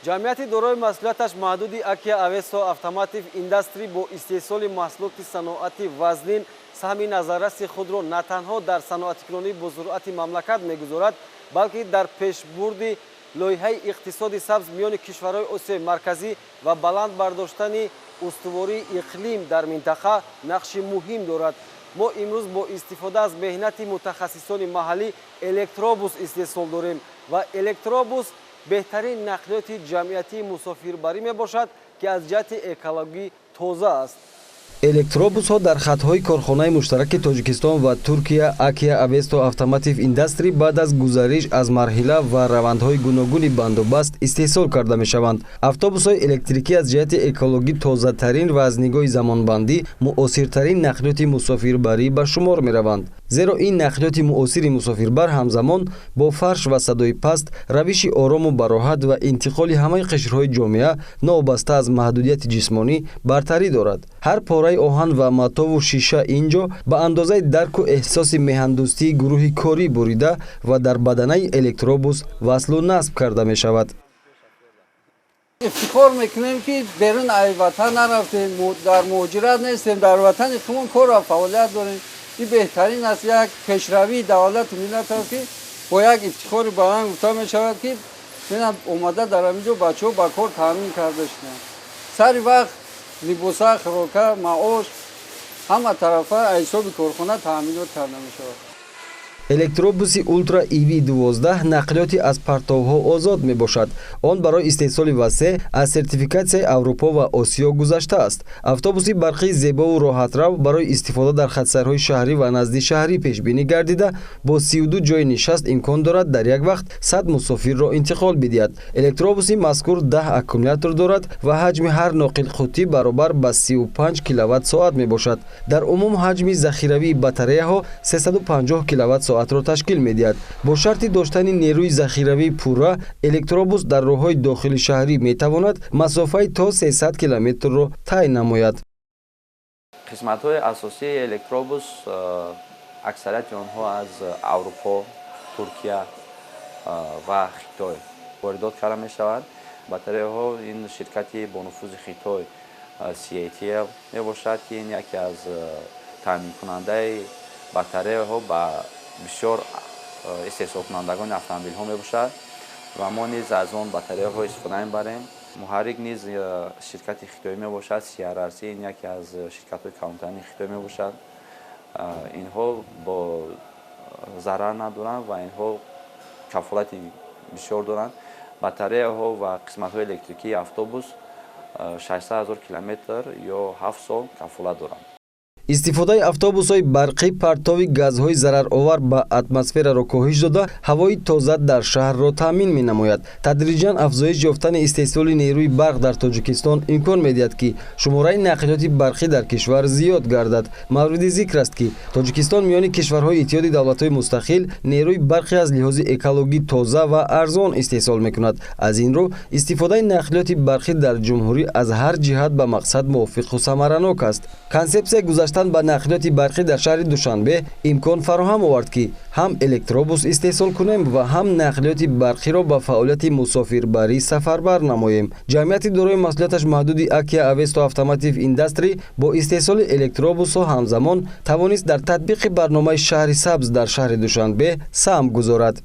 ҷамъияти дорои масъулияташ маҳдуди Акия Авесто Автомотив Индастри бо истеҳсоли маҳсулоти саноати вазнин саҳми назарраси худро на танҳо дар саноатикунонӣ бо зуруати мамлакат мегузорад, балки дар пешбурди лоиҳаи иқтисоди сабз миёни кишварҳои Осиёи марказӣ ва баланд бардоштани устувории иқлим дар минтақа нақши муҳим дорад. мо имрӯз бо истифода аз меҳнати мутахассисони маҳаллӣ электробус истеҳсол дорем ва электробус беҳтарин нақлиёти ҷамъиятии мусофирбарӣ мебошад, ки аз ҷиҳати экологӣ тоза аст. электробусҳо дар хатҳои корхонаи муштараки Тоҷикистон ва Туркия Акия Авесто Автомотив Индастри баъд аз гузариш аз марҳила ва равандҳои гуногуни бандобаст истеҳсол карда мешаванд. Автобусҳои электрикӣ аз ҷиҳати экологӣ тозатарин ва аз нигоҳи замонбандӣ муосиртарин нақлиёти мусофирбарӣ ба шумор мераванд. зеро ин нақлиёти муосири мусофирбар ҳамзамон бо фарш ва садои паст, равиши орому бароҳат ва интиқоли ҳамаи қишрҳои ҷомеа новобаста аз маҳдудияти ҷисмонӣ бартарӣ дорад. ҳар пораи оҳан ва матову шиша инҷо ба андозаи дарку эҳсоси меҳандӯстии гурӯҳи корӣ бурида ва дар баданаи электробус васлу насб карда мешавад. ифтихор мекунем ки берун ай ватан нарафтем, дар муҳоҷират нестем, дар ватани худмон кор ва фаъолият дорем. این بهترین است یک پیشروی دولت ملت است که با یک افتخار بلند گفته می شود که من اومده در اینجا بچه‌ها با کار تامین کرده شدند. سر وقت لباسا، خوراک، معاش همه طرفه حساب کارخانه تامینات کرده می شود. электробуси ултра EV12 нақлиёти аз партовҳо озод мебошад. он барои истеҳсоли васеъ аз сертификатсияи Аврупо ва Осиё гузашта аст. автобуси барқии зебову роҳатрав барои истифода дар хатсайрҳои шаҳрӣ ва наздишаҳрӣ пешбинӣ гардида бо 32 ҷои нишаст имкон дорад дар як вақт 100 мусофирро интиқол бидиҳад. электробуси мазкур 10 аккумулятор дорад ва ҳаҷми ҳар ноқилқутӣ баробар ба 35 киловатт-соат мебошад. дар умум ҳаҷми захиравии батареяҳо 350 киловатт-соатро ташкил медиҳад. бо шарти доштани нерӯи захиравии пурра, электробус дар роҳҳои дохили шаҳрӣ метавонад масофаи то 300 километрро тай намояд. қисматҳои асосии электробус аксарияти онҳо аз Аврупо, Туркия ва Хитой воридот карда мешаванд. батареяҳо ин ширкати бо нуфузи Хитой CATL мебошад, ки ин яке аз таъминкунандаи батареяҳо ба бисёр истеҳсолкунандагони автомобилҳо мебошад ва мо низ аз он батареяҳо истифода мебарем. муҳаррик низ ширкати хитоӣ мебошад, CRRC ин яке аз ширкатҳои калонтарини Хитой мебошад. инҳо бо зарар надоранд ва инҳо кафолати бисёр доранд. батареяҳо ва қисматҳои электрикии автобус 600 000 километр ё 7 сол кафолат доранд. истифодаи автобусҳои барқӣ партови газҳои зараровар ба атмосфераро коҳиш дода, ҳавои тоза дар шаҳрро таъмин менамояд. тадриҷан афзоиш ёфтани истеҳсоли нерӯи барқ дар Тоҷикистон имкон медиҳад, ки шумораи нақлиёти барқӣ дар кишвар зиёд гардад. мавриди зикр аст, ки Тоҷикистон миёни кишварҳои иттиҳоди давлатҳои мустақил нерӯи барқи аз лиҳози экологӣ тоза ва арзон истеҳсол мекунад. аз ин рӯ истифодаи нақлиёти барқӣ дар ҷумҳурӣ аз ҳар ҷиҳат ба мақсад мувофиқу самаранок аст. консепсияи гузаштан ба нақлиёти барқӣ дар шаҳри Душанбе имкон фароҳам овард, ки ҳам электробус истеҳсол кунем ва ҳам нақлиёти барқиро ба фаъолияти мусофирбарӣ сафарбар намоем. ҷамъияти дорои масъулияташ маҳдуди Акия Авесто Автомотив Индастри бо истеҳсоли электробусҳо ҳамзамон тавонист дар татбиқи барномаи шаҳри сабз дар шаҳри Душанбе саҳм гузорад.